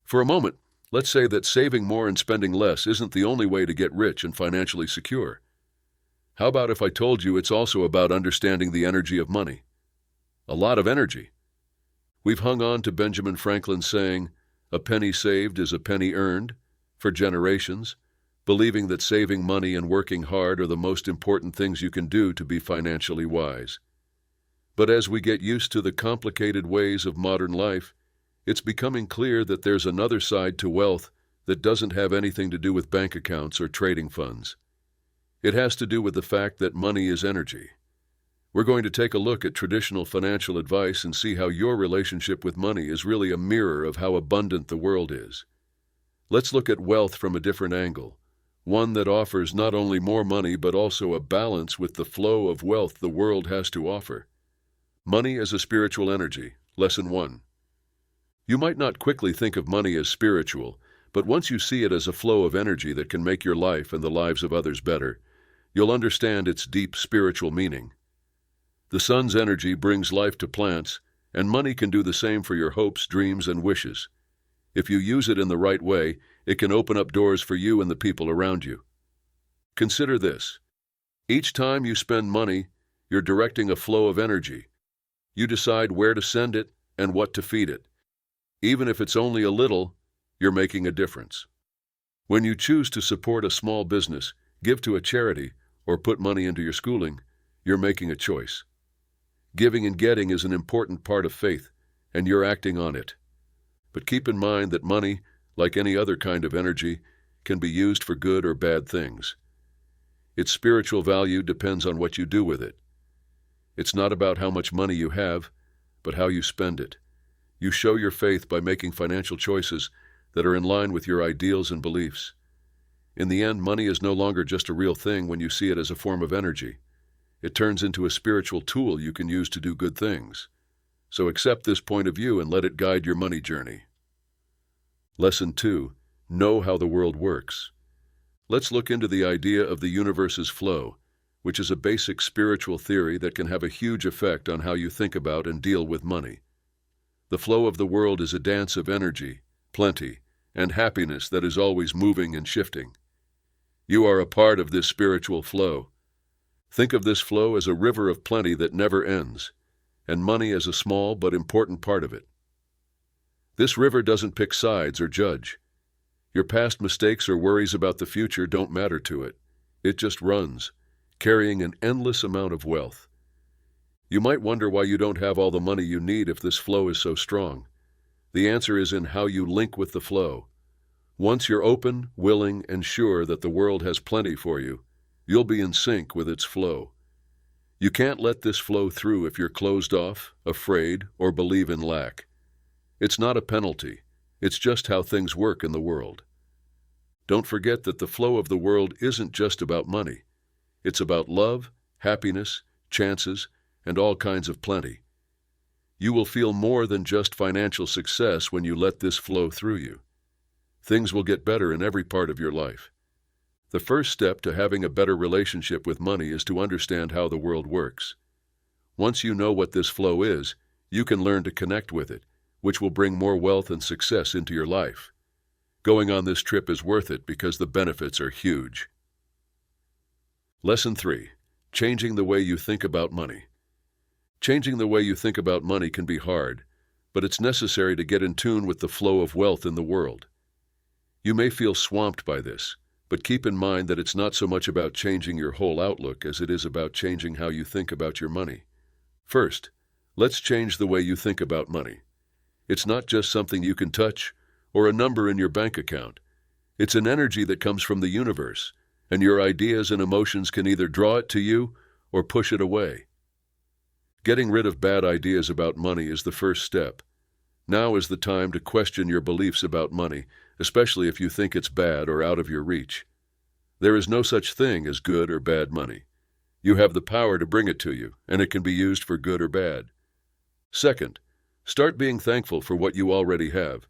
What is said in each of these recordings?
For a moment, let's say that saving more and spending less isn't the only way to get rich and financially secure. How about if I told you it's also about understanding the energy of money? A lot of energy. We've hung on to Benjamin Franklin's saying, "A penny saved is a penny earned," for generations, believing that saving money and working hard are the most important things you can do to be financially wise. But as we get used to the complicated ways of modern life, it's becoming clear that there's another side to wealth that doesn't have anything to do with bank accounts or trading funds. It has to do with the fact that money is energy. We're going to take a look at traditional financial advice and see how your relationship with money is really a mirror of how abundant the world is. Let's look at wealth from a different angle, one that offers not only more money but also a balance with the flow of wealth the world has to offer. Money as a spiritual energy, Lesson 1. You might not quickly think of money as spiritual, but once you see it as a flow of energy that can make your life and the lives of others better, you'll understand its deep spiritual meaning. The sun's energy brings life to plants, and money can do the same for your hopes, dreams, and wishes. If you use it in the right way, it can open up doors for you and the people around you. Consider this. Each time you spend money, you're directing a flow of energy. You decide where to send it and what to feed it. Even if it's only a little, you're making a difference. When you choose to support a small business, give to a charity, or put money into your schooling, you're making a choice. Giving and getting is an important part of faith, and you're acting on it. But keep in mind that money, like any other kind of energy, can be used for good or bad things. Its spiritual value depends on what you do with it. It's not about how much money you have, but how you spend it. You show your faith by making financial choices that are in line with your ideals and beliefs. In the end, money is no longer just a real thing when you see it as a form of energy. It turns into a spiritual tool you can use to do good things. So accept this point of view and let it guide your money journey. Lesson 2. Know how the world works. Let's look into the idea of the universe's flow, which is a basic spiritual theory that can have a huge effect on how you think about and deal with money. The flow of the world is a dance of energy, plenty, and happiness that is always moving and shifting. You are a part of this spiritual flow. Think of this flow as a river of plenty that never ends, and money as a small but important part of it. This river doesn't pick sides or judge. Your past mistakes or worries about the future don't matter to it. It just runs, carrying an endless amount of wealth. You might wonder why you don't have all the money you need if this flow is so strong. The answer is in how you link with the flow. Once you're open, willing, and sure that the world has plenty for you, you'll be in sync with its flow. You can't let this flow through if you're closed off, afraid, or believe in lack. It's not a penalty. It's just how things work in the world. Don't forget that the flow of the world isn't just about money. It's about love, happiness, chances, and all kinds of plenty. You will feel more than just financial success when you let this flow through you. Things will get better in every part of your life. The first step to having a better relationship with money is to understand how the world works. Once you know what this flow is, you can learn to connect with it, which will bring more wealth and success into your life. Going on this trip is worth it because the benefits are huge. Lesson 3. Changing the way you think about money. Changing the way you think about money can be hard, but it's necessary to get in tune with the flow of wealth in the world. You may feel swamped by this, but keep in mind that it's not so much about changing your whole outlook as it is about changing how you think about your money. First, let's change the way you think about money. It's not just something you can touch or a number in your bank account. It's an energy that comes from the universe, and your ideas and emotions can either draw it to you or push it away. Getting rid of bad ideas about money is the first step. Now is the time to question your beliefs about money, especially if you think it's bad or out of your reach. There is no such thing as good or bad money. You have the power to bring it to you, and it can be used for good or bad. Second, start being thankful for what you already have.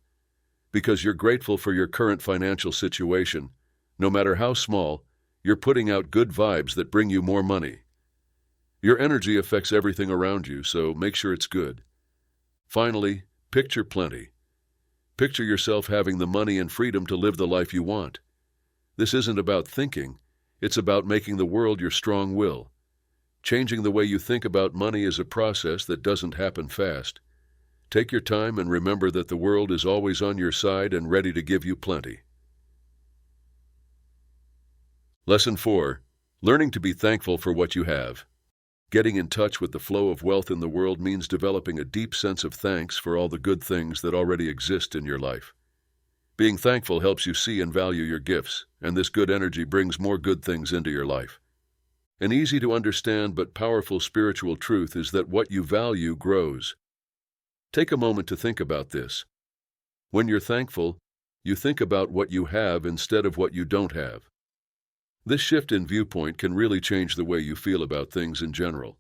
Because you're grateful for your current financial situation, no matter how small, you're putting out good vibes that bring you more money. Your energy affects everything around you, so make sure it's good. Finally, picture plenty. Picture yourself having the money and freedom to live the life you want. This isn't about thinking, it's about making the world your strong will. Changing the way you think about money is a process that doesn't happen fast. Take your time and remember that the world is always on your side and ready to give you plenty. Lesson 4. Learning to be thankful for what you have. Getting in touch with the flow of wealth in the world means developing a deep sense of thanks for all the good things that already exist in your life. Being thankful helps you see and value your gifts, and this good energy brings more good things into your life. An easy-to-understand but powerful spiritual truth is that what you value grows. Take a moment to think about this. When you're thankful, you think about what you have instead of what you don't have. This shift in viewpoint can really change the way you feel about things in general.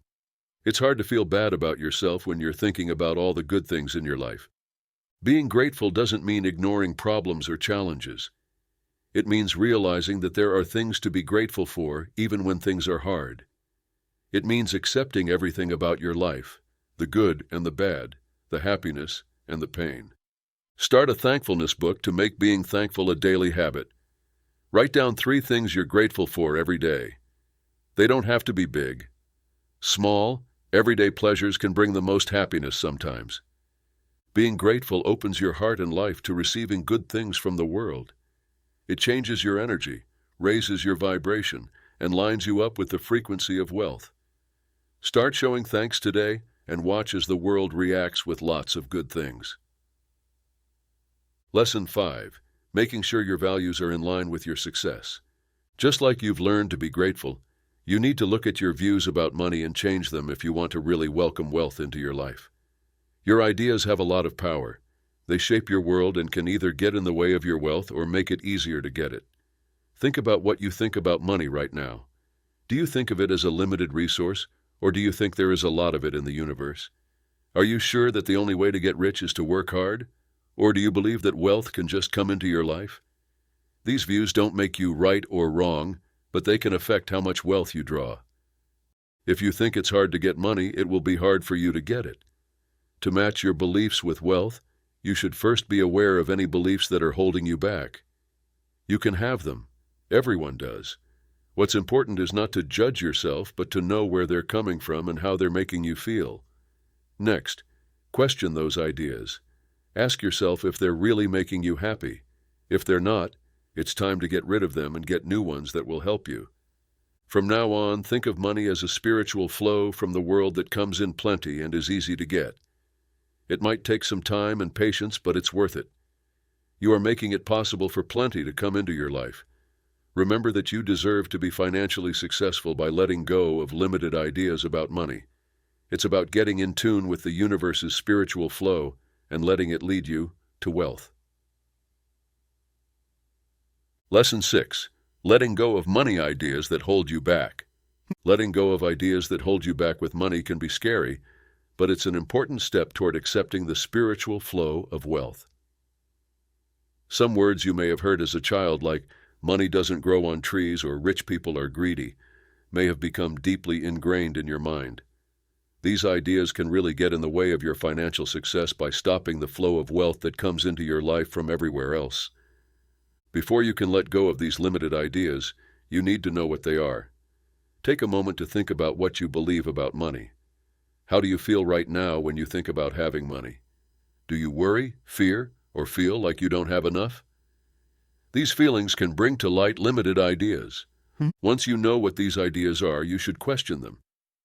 It's hard to feel bad about yourself when you're thinking about all the good things in your life. Being grateful doesn't mean ignoring problems or challenges. It means realizing that there are things to be grateful for even when things are hard. It means accepting everything about your life, the good and the bad, the happiness and the pain. Start a thankfulness book to make being thankful a daily habit. Write down 3 things you're grateful for every day. They don't have to be big. Small, everyday pleasures can bring the most happiness sometimes. Being grateful opens your heart and life to receiving good things from the world. It changes your energy, raises your vibration, and lines you up with the frequency of wealth. Start showing thanks today and watch as the world reacts with lots of good things. Lesson 5. Making sure your values are in line with your success. Just like you've learned to be grateful, you need to look at your views about money and change them if you want to really welcome wealth into your life. Your ideas have a lot of power. They shape your world and can either get in the way of your wealth or make it easier to get it. Think about what you think about money right now. Do you think of it as a limited resource, or do you think there is a lot of it in the universe? Are you sure that the only way to get rich is to work hard? Or do you believe that wealth can just come into your life? These views don't make you right or wrong, but they can affect how much wealth you draw. If you think it's hard to get money, it will be hard for you to get it. To match your beliefs with wealth, you should first be aware of any beliefs that are holding you back. You can have them. Everyone does. What's important is not to judge yourself, but to know where they're coming from and how they're making you feel. Next, question those ideas. Ask yourself if they're really making you happy. If they're not, it's time to get rid of them and get new ones that will help you. From now on, think of money as a spiritual flow from the world that comes in plenty and is easy to get. It might take some time and patience, but it's worth it. You are making it possible for plenty to come into your life. Remember that you deserve to be financially successful by letting go of limited ideas about money. It's about getting in tune with the universe's spiritual flow and letting it lead you to wealth. Lesson 6. Letting go of money ideas that hold you back. Letting go of ideas that hold you back with money can be scary, but it's an important step toward accepting the spiritual flow of wealth. Some words you may have heard as a child, like money doesn't grow on trees or rich people are greedy, may have become deeply ingrained in your mind. These ideas can really get in the way of your financial success by stopping the flow of wealth that comes into your life from everywhere else. Before you can let go of these limited ideas, you need to know what they are. Take a moment to think about what you believe about money. How do you feel right now when you think about having money? Do you worry, fear, or feel like you don't have enough? These feelings can bring to light limited ideas. Once you know what these ideas are, you should question them.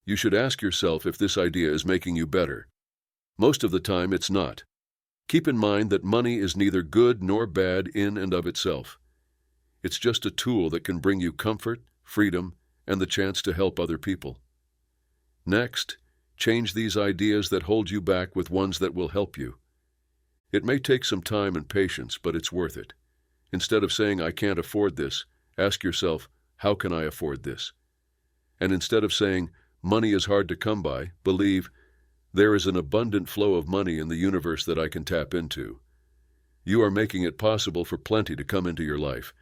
You should ask yourself if this idea is making you better. Most of the time, it's not. Keep in mind that money is neither good nor bad in and of itself. It's just a tool that can bring you comfort, freedom, and the chance to help other people. Next, change these ideas that hold you back with ones that will help you. It may take some time and patience, but it's worth it. Instead of saying, "I can't afford this," ask yourself, "How can I afford this?" And instead of saying, "Money is hard to come by," believe, "There is an abundant flow of money in the universe that I can tap into." You are making it possible for plenty to come into your life.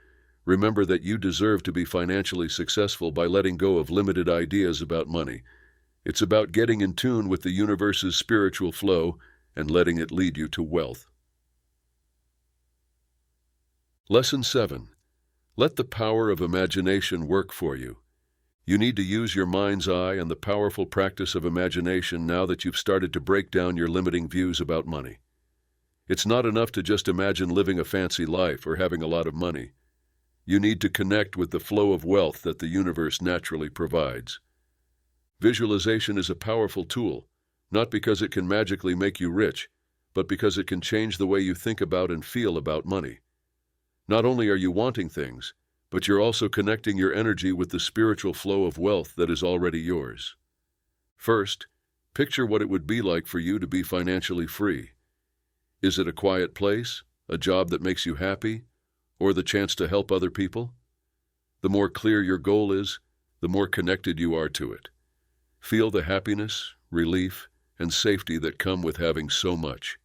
Remember that you deserve to be financially successful by letting go of limited ideas about money. It's about getting in tune with the universe's spiritual flow and letting it lead you to wealth. Lesson 7. Let the power of imagination work for you. You need to use your mind's eye and the powerful practice of imagination now that you've started to break down your limiting views about money. It's not enough to just imagine living a fancy life or having a lot of money. You need to connect with the flow of wealth that the universe naturally provides. Visualization is a powerful tool, not because it can magically make you rich, but because it can change the way you think about and feel about money. Not only are you wanting things, but you're also connecting your energy with the spiritual flow of wealth that is already yours. First, picture what it would be like for you to be financially free. Is it a quiet place, a job that makes you happy, or the chance to help other people? The more clear your goal is, the more connected you are to it. Feel the happiness, relief, and safety that come with having so much.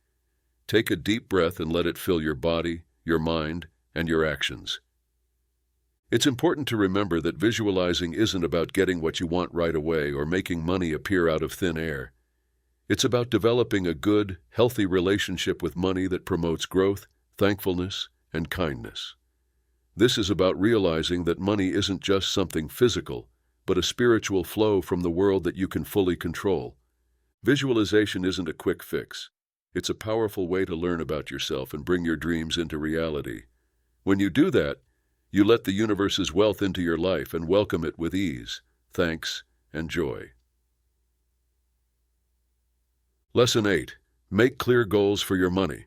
Take a deep breath and let it fill your body, your mind, and your actions. It's important to remember that visualizing isn't about getting what you want right away or making money appear out of thin air. It's about developing a good, healthy relationship with money that promotes growth, thankfulness, and kindness. This is about realizing that money isn't just something physical, but a spiritual flow from the world that you can fully control. Visualization isn't a quick fix. It's a powerful way to learn about yourself and bring your dreams into reality. When you do that, you let the universe's wealth into your life and welcome it with ease, thanks, and joy. Lesson 8. Make clear goals for your money.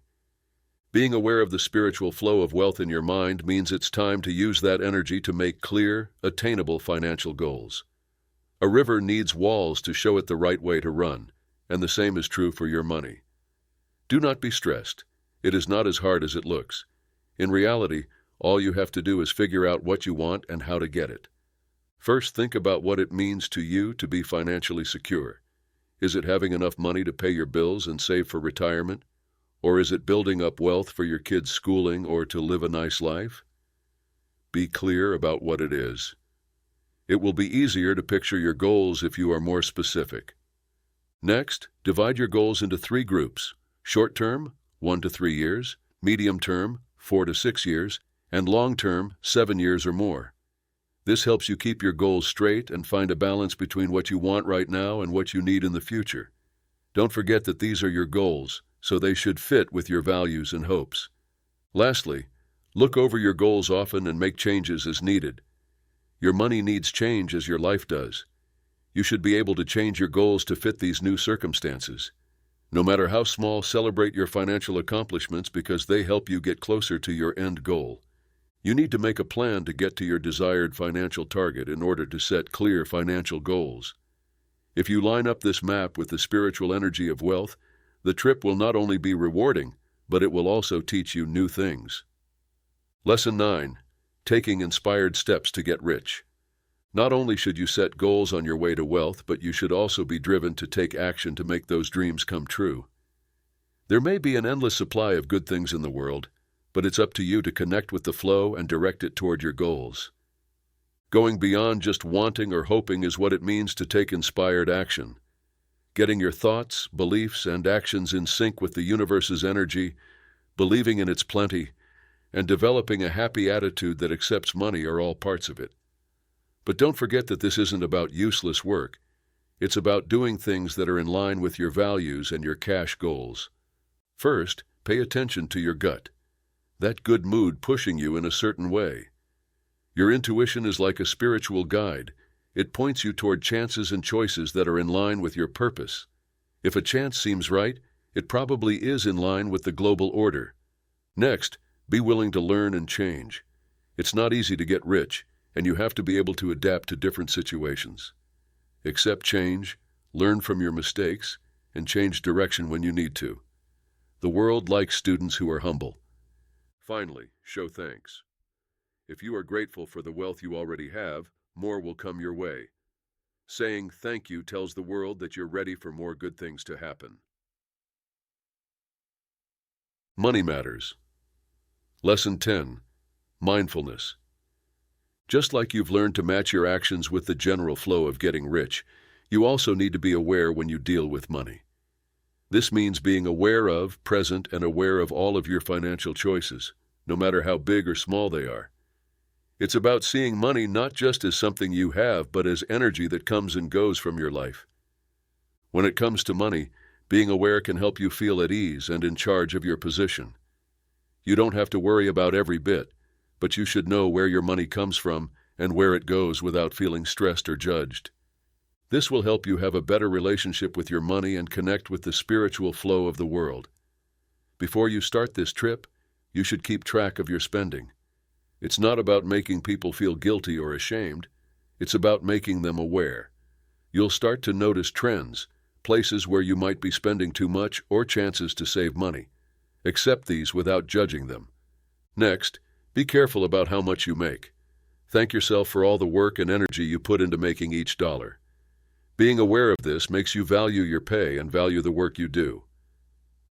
Being aware of the spiritual flow of wealth in your mind means it's time to use that energy to make clear, attainable financial goals. A river needs walls to show it the right way to run, and the same is true for your money. Do not be stressed. It is not as hard as it looks. In reality, all you have to do is figure out what you want and how to get it. First, think about what it means to you to be financially secure. Is it having enough money to pay your bills and save for retirement? Or is it building up wealth for your kids' schooling or to live a nice life? Be clear about what it is. It will be easier to picture your goals if you are more specific. Next, divide your goals into 3 groups: short-term, 1 to 3 years, medium-term, 4 to 6 years, and long-term, 7 years or more. This helps you keep your goals straight and find a balance between what you want right now and what you need in the future. Don't forget that these are your goals, so they should fit with your values and hopes. Lastly, look over your goals often and make changes as needed. Your money needs change as your life does. You should be able to change your goals to fit these new circumstances. No matter how small, celebrate your financial accomplishments because they help you get closer to your end goal. You need to make a plan to get to your desired financial target in order to set clear financial goals. If you line up this map with the spiritual energy of wealth, the trip will not only be rewarding, but it will also teach you new things. Lesson 9. Taking inspired steps to get rich. Not only should you set goals on your way to wealth, but you should also be driven to take action to make those dreams come true. There may be an endless supply of good things in the world, but it's up to you to connect with the flow and direct it toward your goals. Going beyond just wanting or hoping is what it means to take inspired action. Getting your thoughts, beliefs, and actions in sync with the universe's energy, believing in its plenty, and developing a happy attitude that accepts money are all parts of it. But don't forget that this isn't about useless work. It's about doing things that are in line with your values and your cash goals. First, pay attention to your gut. That good mood pushing you in a certain way. Your intuition is like a spiritual guide. It points you toward chances and choices that are in line with your purpose. If a chance seems right, it probably is in line with the global order. Next, be willing to learn and change. It's not easy to get rich, and you have to be able to adapt to different situations. Accept change, learn from your mistakes, and change direction when you need to. The world likes students who are humble. Finally, show thanks. If you are grateful for the wealth you already have, more will come your way. Saying thank you tells the world that you're ready for more good things to happen. Money matters. Lesson 10. Mindfulness. Just like you've learned to match your actions with the general flow of getting rich, you also need to be aware when you deal with money. This means being aware of, present, and aware of all of your financial choices, no matter how big or small they are. It's about seeing money not just as something you have, but as energy that comes and goes from your life. When it comes to money, being aware can help you feel at ease and in charge of your position. You don't have to worry about every bit, but you should know where your money comes from and where it goes without feeling stressed or judged. This will help you have a better relationship with your money and connect with the spiritual flow of the world. Before you start this trip, you should keep track of your spending. It's not about making people feel guilty or ashamed. It's about making them aware. You'll start to notice trends, places where you might be spending too much or chances to save money. Accept these without judging them. Next, be careful about how much you make. Thank yourself for all the work and energy you put into making each dollar. Being aware of this makes you value your pay and value the work you do.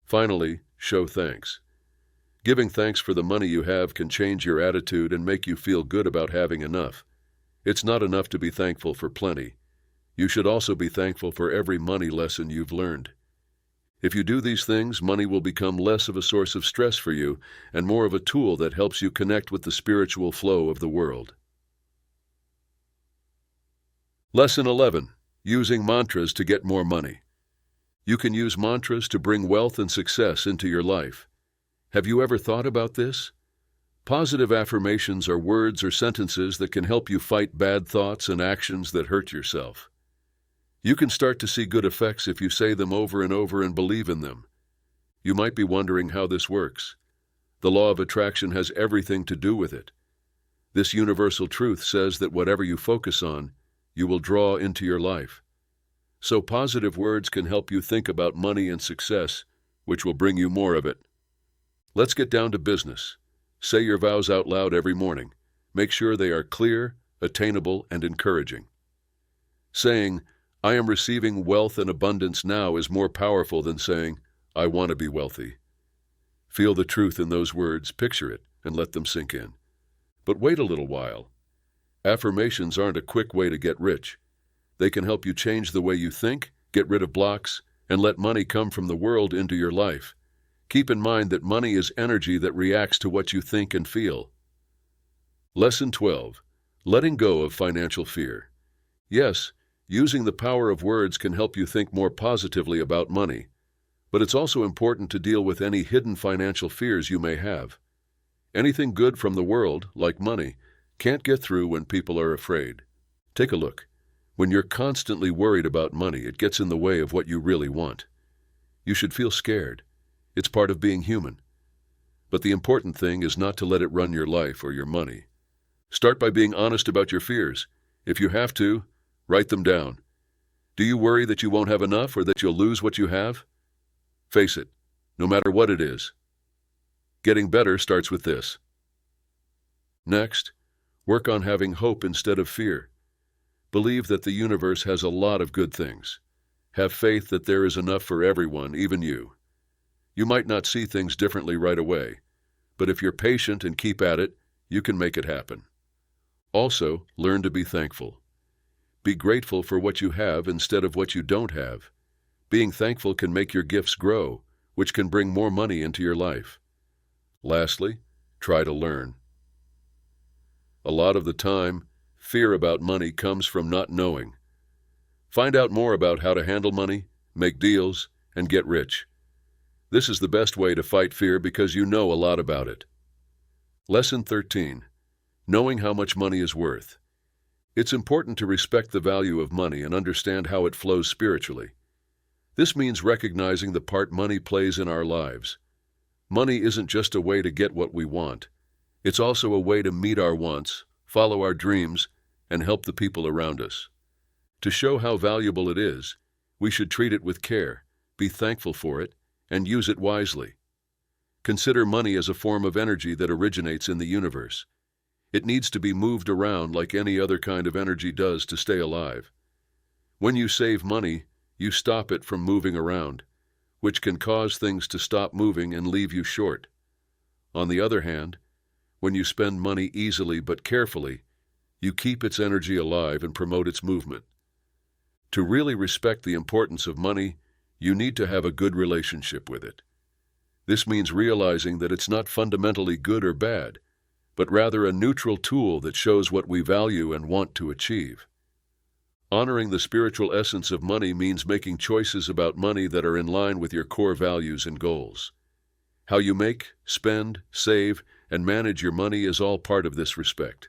Finally, show thanks. Giving thanks for the money you have can change your attitude and make you feel good about having enough. It's not enough to be thankful for plenty. You should also be thankful for every money lesson you've learned. If you do these things, money will become less of a source of stress for you and more of a tool that helps you connect with the spiritual flow of the world. Lesson 11. Using mantras to get more money. You can use mantras to bring wealth and success into your life. Have you ever thought about this? Positive affirmations are words or sentences that can help you fight bad thoughts and actions that hurt yourself. You can start to see good effects if you say them over and over and believe in them. You might be wondering how this works. The law of attraction has everything to do with it. This universal truth says that whatever you focus on, you will draw into your life. So positive words can help you think about money and success, which will bring you more of it. Let's get down to business. Say your vows out loud every morning. Make sure they are clear, attainable, and encouraging. Saying, "I am receiving wealth and abundance now" is more powerful than saying, "I want to be wealthy." Feel the truth in those words, picture it, and let them sink in. But wait a little while. Affirmations aren't a quick way to get rich. They can help you change the way you think, get rid of blocks, and let money come from the world into your life. Keep in mind that money is energy that reacts to what you think and feel. Lesson 12. Letting go of financial fear. Yes, using the power of words can help you think more positively about money, but it's also important to deal with any hidden financial fears you may have. Anything good from the world, like money, can't get through when people are afraid. Take a look. When you're constantly worried about money, it gets in the way of what you really want. You should feel scared. It's part of being human. But the important thing is not to let it run your life or your money. Start by being honest about your fears. If you have to, write them down. Do you worry that you won't have enough or that you'll lose what you have? Face it, no matter what it is. Getting better starts with this. Next, work on having hope instead of fear. Believe that the universe has a lot of good things. Have faith that there is enough for everyone, even you. You might not see things differently right away, but if you're patient and keep at it, you can make it happen. Also, learn to be thankful. Be grateful for what you have instead of what you don't have. Being thankful can make your gifts grow, which can bring more money into your life. Lastly, try to learn. A lot of the time, fear about money comes from not knowing. Find out more about how to handle money, make deals, and get rich. This is the best way to fight fear because you know a lot about it. Lesson 13. Knowing how much money is worth. It's important to respect the value of money and understand how it flows spiritually. This means recognizing the part money plays in our lives. Money isn't just a way to get what we want. It's also a way to meet our wants, follow our dreams, and help the people around us. To show how valuable it is, we should treat it with care, be thankful for it, and use it wisely. Consider money as a form of energy that originates in the universe. It needs to be moved around like any other kind of energy does to stay alive. When you save money, you stop it from moving around, which can cause things to stop moving and leave you short. On the other hand, when you spend money easily but carefully, you keep its energy alive and promote its movement. To really respect the importance of money, you need to have a good relationship with it. This means realizing that it's not fundamentally good or bad, but rather a neutral tool that shows what we value and want to achieve. Honoring the spiritual essence of money means making choices about money that are in line with your core values and goals. How you make, spend, save, and manage your money is all part of this respect.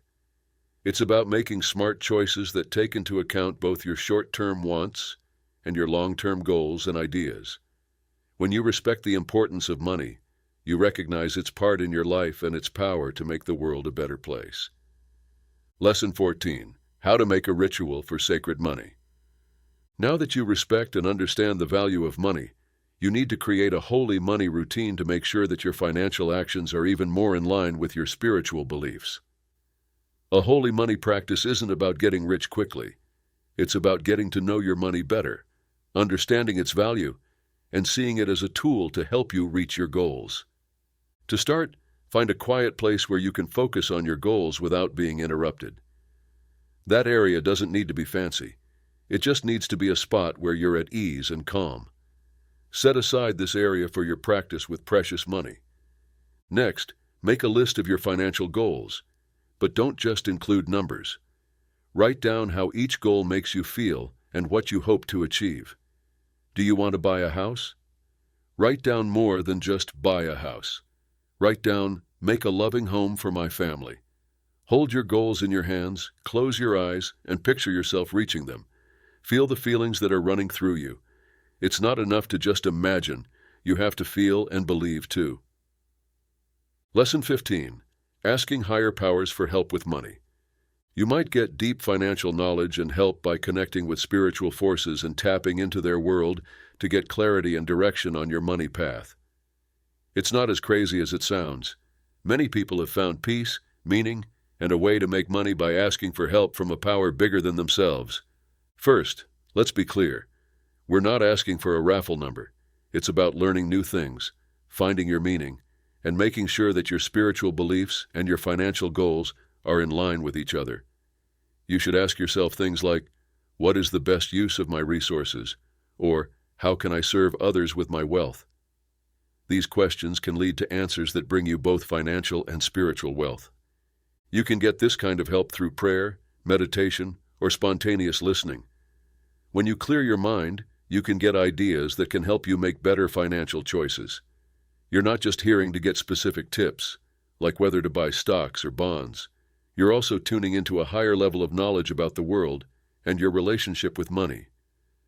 It's about making smart choices that take into account both your short-term wants and your long-term goals and ideas. When you respect the importance of money, you recognize its part in your life and its power to make the world a better place. Lesson 14. How to make a ritual for sacred money. Now that you respect and understand the value of money, you need to create a holy money routine to make sure that your financial actions are even more in line with your spiritual beliefs. A holy money practice isn't about getting rich quickly. It's about getting to know your money better, understanding its value, and seeing it as a tool to help you reach your goals. To start, find a quiet place where you can focus on your goals without being interrupted. That area doesn't need to be fancy. It just needs to be a spot where you're at ease and calm. Set aside this area for your practice with precious money. Next, make a list of your financial goals, but don't just include numbers. Write down how each goal makes you feel and what you hope to achieve. Do you want to buy a house? Write down more than just buy a house. Write down, make a loving home for my family. Hold your goals in your hands, close your eyes, and picture yourself reaching them. Feel the feelings that are running through you. It's not enough to just imagine. You have to feel and believe too. Lesson 15. Asking higher powers for help with money. You might get deep financial knowledge and help by connecting with spiritual forces and tapping into their world to get clarity and direction on your money path. It's not as crazy as it sounds. Many people have found peace, meaning, and a way to make money by asking for help from a power bigger than themselves. First, let's be clear. We're not asking for a raffle number. It's about learning new things, finding your meaning, and making sure that your spiritual beliefs and your financial goals are in line with each other. You should ask yourself things like, what is the best use of my resources? Or, how can I serve others with my wealth? These questions can lead to answers that bring you both financial and spiritual wealth. You can get this kind of help through prayer, meditation, or spontaneous listening. When you clear your mind, you can get ideas that can help you make better financial choices. You're not just hearing to get specific tips, like whether to buy stocks or bonds. You're also tuning into a higher level of knowledge about the world and your relationship with money.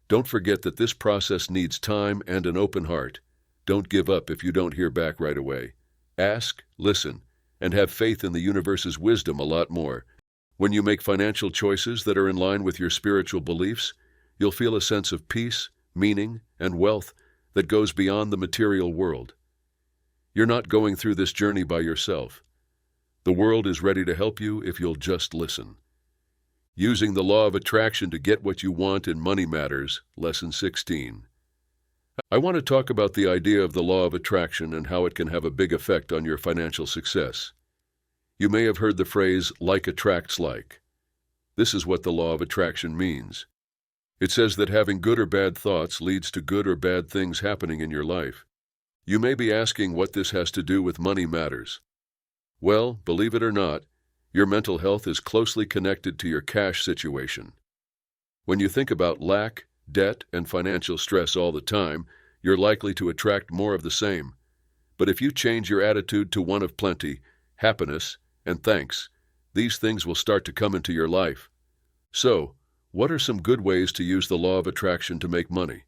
Don't forget that this process needs time and an open heart. Don't give up if you don't hear back right away. Ask, listen, and have faith in the universe's wisdom a lot more. When you make financial choices that are in line with your spiritual beliefs, you'll feel a sense of peace, meaning, and wealth that goes beyond the material world. You're not going through this journey by yourself. The world is ready to help you if you'll just listen. Using the law of attraction to get what you want in money matters, Lesson 16. I want to talk about the idea of the law of attraction and how it can have a big effect on your financial success. You may have heard the phrase, like attracts like. This is what the law of attraction means. It says that having good or bad thoughts leads to good or bad things happening in your life. You may be asking what this has to do with money matters. Well, believe it or not, your mental health is closely connected to your cash situation. When you think about lack, debt, and financial stress all the time, you're likely to attract more of the same. But if you change your attitude to one of plenty, happiness, and thanks, these things will start to come into your life. So, what are some good ways to use the law of attraction to make money?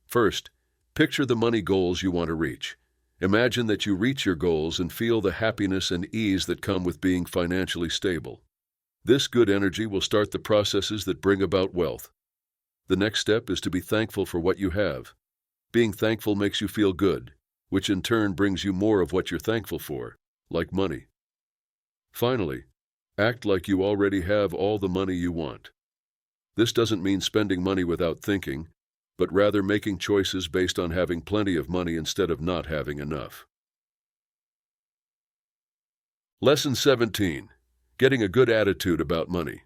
First, picture the money goals you want to reach. Imagine that you reach your goals and feel the happiness and ease that come with being financially stable. This good energy will start the processes that bring about wealth. The next step is to be thankful for what you have. Being thankful makes you feel good, which in turn brings you more of what you're thankful for, like money. Finally, act like you already have all the money you want. This doesn't mean spending money without thinking, but rather making choices based on having plenty of money instead of not having enough. Lesson 17. Getting a good attitude about money.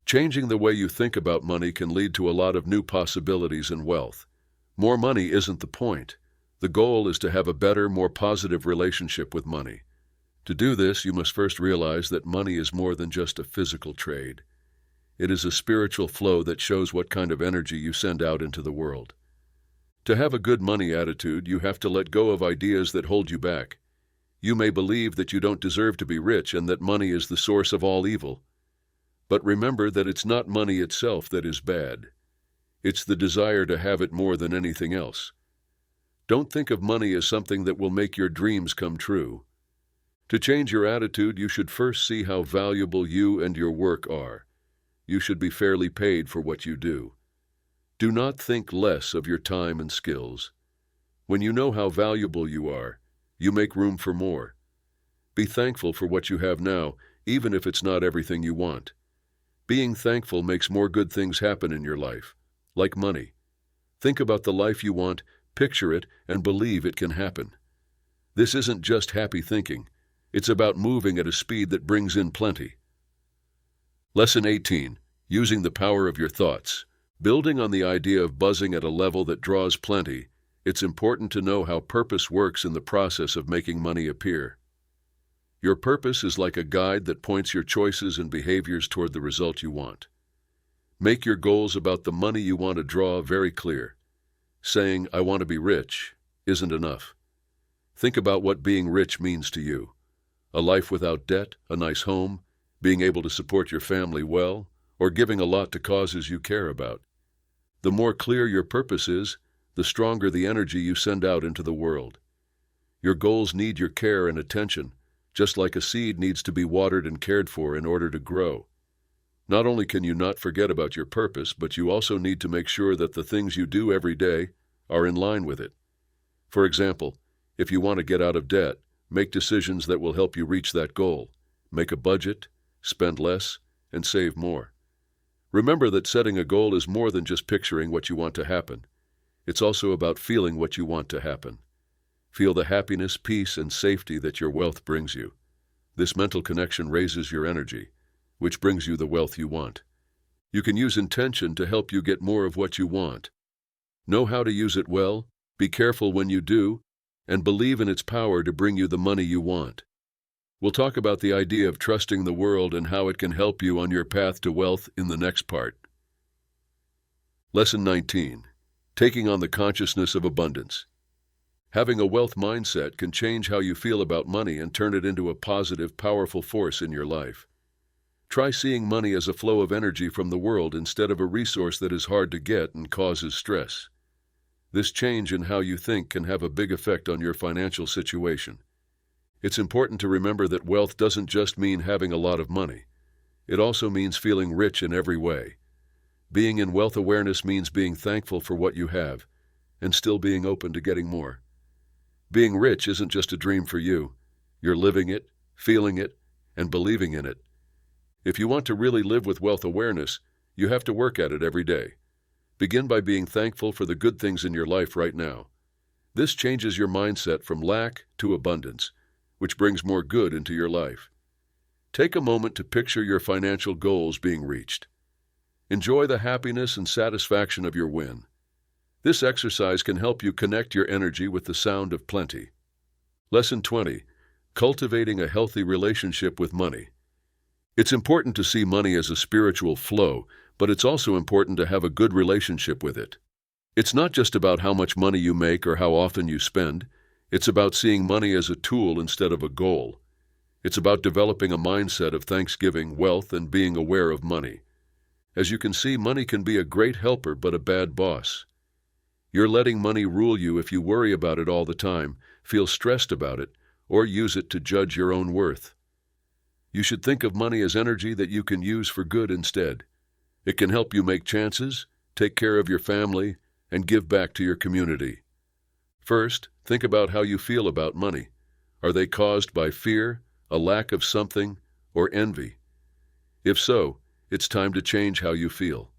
Changing the way you think about money can lead to a lot of new possibilities and wealth. More money isn't the point. The goal is to have a better, more positive relationship with money. To do this, you must first realize that money is more than just a physical trade. It is a spiritual flow that shows what kind of energy you send out into the world. To have a good money attitude, you have to let go of ideas that hold you back. You may believe that you don't deserve to be rich and that money is the source of all evil. But remember that it's not money itself that is bad. It's the desire to have it more than anything else. Don't think of money as something that will make your dreams come true. To change your attitude, you should first see how valuable you and your work are. You should be fairly paid for what you do. Do not think less of your time and skills. When you know how valuable you are, you make room for more. Be thankful for what you have now, even if it's not everything you want. Being thankful makes more good things happen in your life, like money. Think about the life you want, picture it, and believe it can happen. This isn't just happy thinking. It's about moving at a speed that brings in plenty. Lesson 18. Using the power of your thoughts. Building on the idea of buzzing at a level that draws plenty, it's important to know how purpose works in the process of making money appear. Your purpose is like a guide that points your choices and behaviors toward the result you want. Make your goals about the money you want to draw very clear. Saying, "I want to be rich," isn't enough. Think about what being rich means to you. A life without debt, a nice home, being able to support your family well, or giving a lot to causes you care about. The more clear your purpose is, the stronger the energy you send out into the world. Your goals need your care and attention, just like a seed needs to be watered and cared for in order to grow. Not only can you not forget about your purpose, but you also need to make sure that the things you do every day are in line with it. For example, if you want to get out of debt, make decisions that will help you reach that goal. Make a budget, spend less, and save more. Remember that setting a goal is more than just picturing what you want to happen. It's also about feeling what you want to happen. Feel the happiness, peace, and safety that your wealth brings you. This mental connection raises your energy, which brings you the wealth you want. You can use intention to help you get more of what you want. Know how to use it well, be careful when you do, and believe in its power to bring you the money you want. We'll talk about the idea of trusting the world and how it can help you on your path to wealth in the next part. Lesson 19. Taking on the consciousness of abundance. Having a wealth mindset can change how you feel about money and turn it into a positive, powerful force in your life. Try seeing money as a flow of energy from the world instead of a resource that is hard to get and causes stress. This change in how you think can have a big effect on your financial situation. It's important to remember that wealth doesn't just mean having a lot of money. It also means feeling rich in every way. Being in wealth awareness means being thankful for what you have and still being open to getting more. Being rich isn't just a dream for you. You're living it, feeling it, and believing in it. If you want to really live with wealth awareness, you have to work at it every day. Begin by being thankful for the good things in your life right now. This changes your mindset from lack to abundance, which brings more good into your life. Take a moment to picture your financial goals being reached. Enjoy the happiness and satisfaction of your win. This exercise can help you connect your energy with the sound of plenty. Lesson 20. Cultivating a healthy relationship with money. It's important to see money as a spiritual flow, but it's also important to have a good relationship with it. It's not just about how much money you make or how often you spend. It's about seeing money as a tool instead of a goal. It's about developing a mindset of thanksgiving, wealth, and being aware of money. As you can see, money can be a great helper but a bad boss. You're letting money rule you if you worry about it all the time, feel stressed about it, or use it to judge your own worth. You should think of money as energy that you can use for good instead. It can help you make chances, take care of your family, and give back to your community. First, think about how you feel about money. Are they caused by fear, a lack of something, or envy? If so, it's time to change how you feel.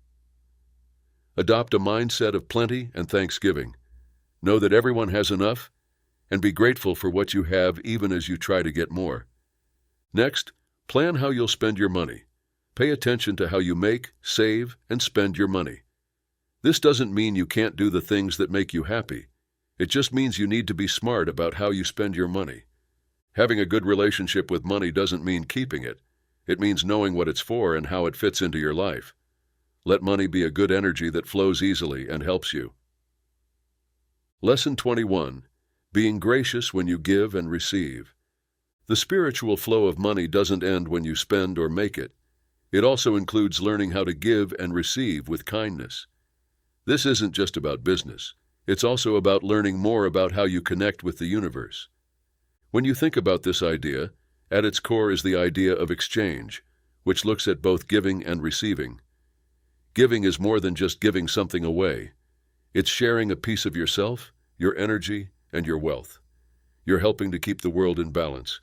Adopt a mindset of plenty and thanksgiving. Know that everyone has enough, and be grateful for what you have even as you try to get more. Next, plan how you'll spend your money. Pay attention to how you make, save, and spend your money. This doesn't mean you can't do the things that make you happy. It just means you need to be smart about how you spend your money. Having a good relationship with money doesn't mean keeping it. It means knowing what it's for and how it fits into your life. Let money be a good energy that flows easily and helps you. Lesson 21. Being gracious when you give and receive. The spiritual flow of money doesn't end when you spend or make it. It also includes learning how to give and receive with kindness. This isn't just about business. It's also about learning more about how you connect with the universe. When you think about this idea, at its core is the idea of exchange, which looks at both giving and receiving. Giving is more than just giving something away. It's sharing a piece of yourself, your energy, and your wealth. You're helping to keep the world in balance.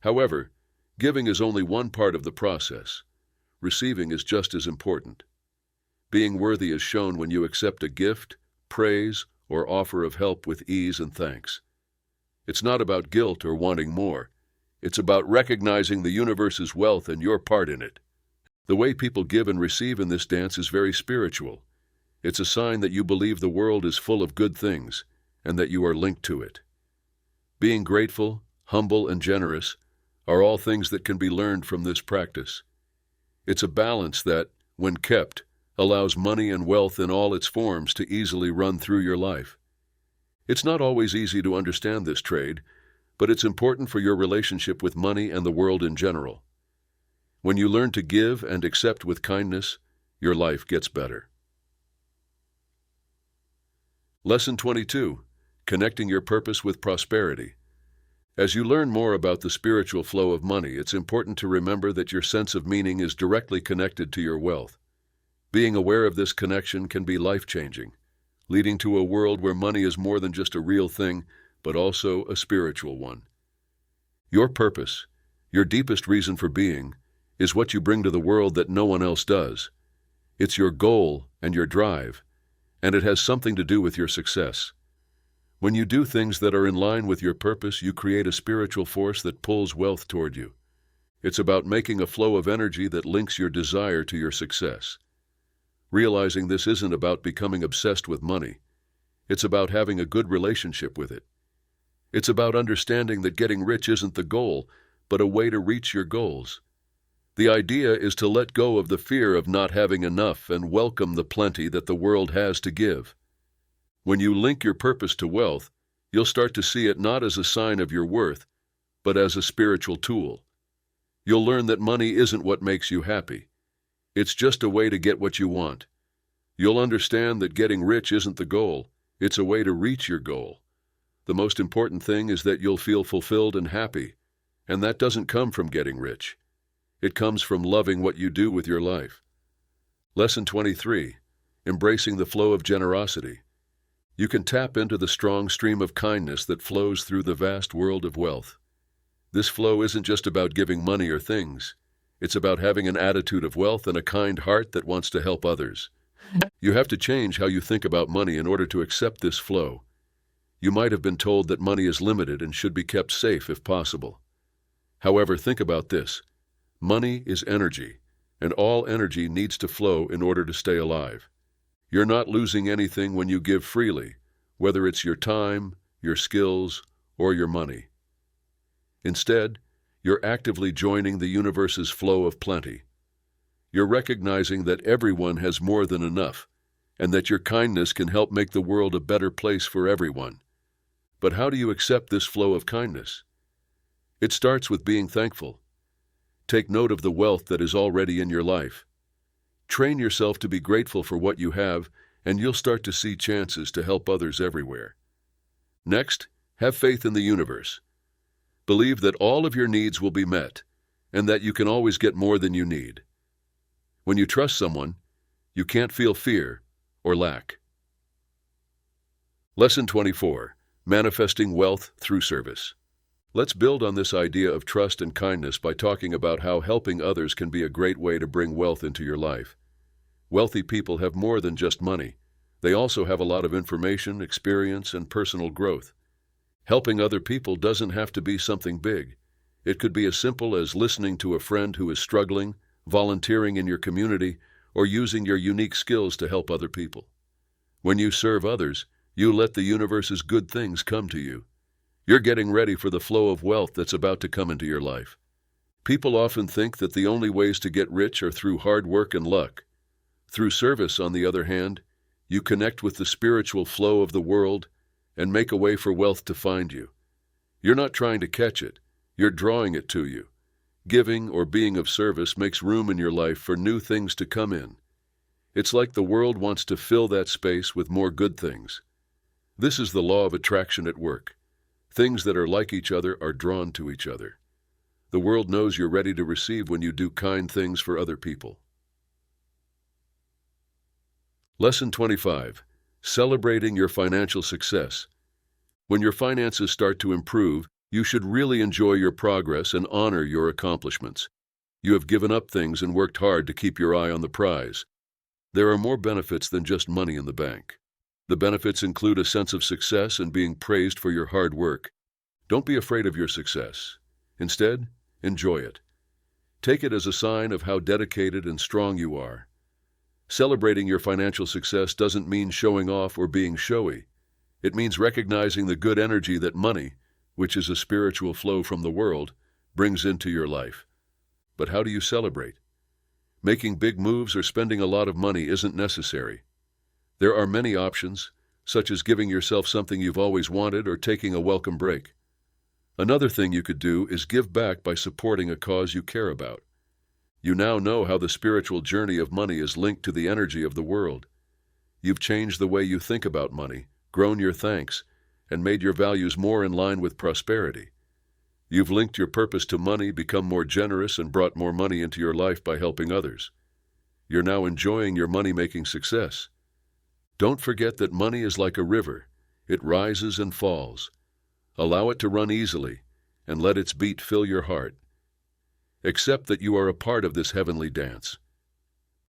However, giving is only one part of the process. Receiving is just as important. Being worthy is shown when you accept a gift, praise, or offer of help with ease and thanks. It's not about guilt or wanting more. It's about recognizing the universe's wealth and your part in it. The way people give and receive in this dance is very spiritual. It's a sign that you believe the world is full of good things and that you are linked to it. Being grateful, humble, and generous are all things that can be learned from this practice. It's a balance that, when kept, allows money and wealth in all its forms to easily run through your life. It's not always easy to understand this trade, but it's important for your relationship with money and the world in general. When you learn to give and accept with kindness, your life gets better. Lesson 22. Connecting your purpose with prosperity. As you learn more about the spiritual flow of money, it's important to remember that your sense of meaning is directly connected to your wealth. Being aware of this connection can be life-changing, leading to a world where money is more than just a real thing, but also a spiritual one. Your purpose, your deepest reason for being, is what you bring to the world that no one else does. It's your goal and your drive, and it has something to do with your success. When you do things that are in line with your purpose, you create a spiritual force that pulls wealth toward you. It's about making a flow of energy that links your desire to your success. Realizing this isn't about becoming obsessed with money. It's about having a good relationship with it. It's about understanding that getting rich isn't the goal, but a way to reach your goals. The idea is to let go of the fear of not having enough and welcome the plenty that the world has to give. When you link your purpose to wealth, you'll start to see it not as a sign of your worth, but as a spiritual tool. You'll learn that money isn't what makes you happy. It's just a way to get what you want. You'll understand that getting rich isn't the goal. It's a way to reach your goal. The most important thing is that you'll feel fulfilled and happy, and that doesn't come from getting rich. It comes from loving what you do with your life. Lesson 23. Embracing the flow of generosity. You can tap into the strong stream of kindness that flows through the vast world of wealth. This flow isn't just about giving money or things. It's about having an attitude of wealth and a kind heart that wants to help others. You have to change how you think about money in order to accept this flow. You might have been told that money is limited and should be kept safe if possible. However, think about this. Money is energy, and all energy needs to flow in order to stay alive. You're not losing anything when you give freely, whether it's your time, your skills, or your money. Instead, you're actively joining the universe's flow of plenty. You're recognizing that everyone has more than enough, and that your kindness can help make the world a better place for everyone. But how do you accept this flow of kindness? It starts with being thankful. Take note of the wealth that is already in your life. Train yourself to be grateful for what you have, and you'll start to see chances to help others everywhere. Next, have faith in the universe. Believe that all of your needs will be met, and that you can always get more than you need. When you trust someone, you can't feel fear or lack. Lesson 24. Manifesting wealth through service. Let's build on this idea of trust and kindness by talking about how helping others can be a great way to bring wealth into your life. Wealthy people have more than just money. They also have a lot of information, experience, and personal growth. Helping other people doesn't have to be something big. It could be as simple as listening to a friend who is struggling, volunteering in your community, or using your unique skills to help other people. When you serve others, You let the universe's good things come to you. You're getting ready for the flow of wealth that's about to come into your life. People often think that the only ways to get rich are through hard work and luck. Through service, on the other hand, you connect with the spiritual flow of the world and make a way for wealth to find you. You're not trying to catch it, you're drawing it to you. Giving or being of service makes room in your life for new things to come in. It's like the world wants to fill that space with more good things. This is the law of attraction at work. Things that are like each other are drawn to each other. The world knows you're ready to receive when you do kind things for other people. Lesson 25. Celebrating your financial success. When your finances start to improve, you should really enjoy your progress and honor your accomplishments. You have given up things and worked hard to keep your eye on the prize. There are more benefits than just money in the bank. The benefits include a sense of success and being praised for your hard work. Don't be afraid of your success. Instead, enjoy it. Take it as a sign of how dedicated and strong you are. Celebrating your financial success doesn't mean showing off or being showy. It means recognizing the good energy that money, which is a spiritual flow from the world, brings into your life. But how do you celebrate? Making big moves or spending a lot of money isn't necessary. There are many options, such as giving yourself something you've always wanted or taking a welcome break. Another thing you could do is give back by supporting a cause you care about. You now know how the spiritual journey of money is linked to the energy of the world. You've changed the way you think about money, grown your thanks, and made your values more in line with prosperity. You've linked your purpose to money, become more generous, and brought more money into your life by helping others. You're now enjoying your money-making success. Don't forget that money is like a river. It rises and falls. Allow it to run easily, and let its beat fill your heart. Accept that you are a part of this heavenly dance.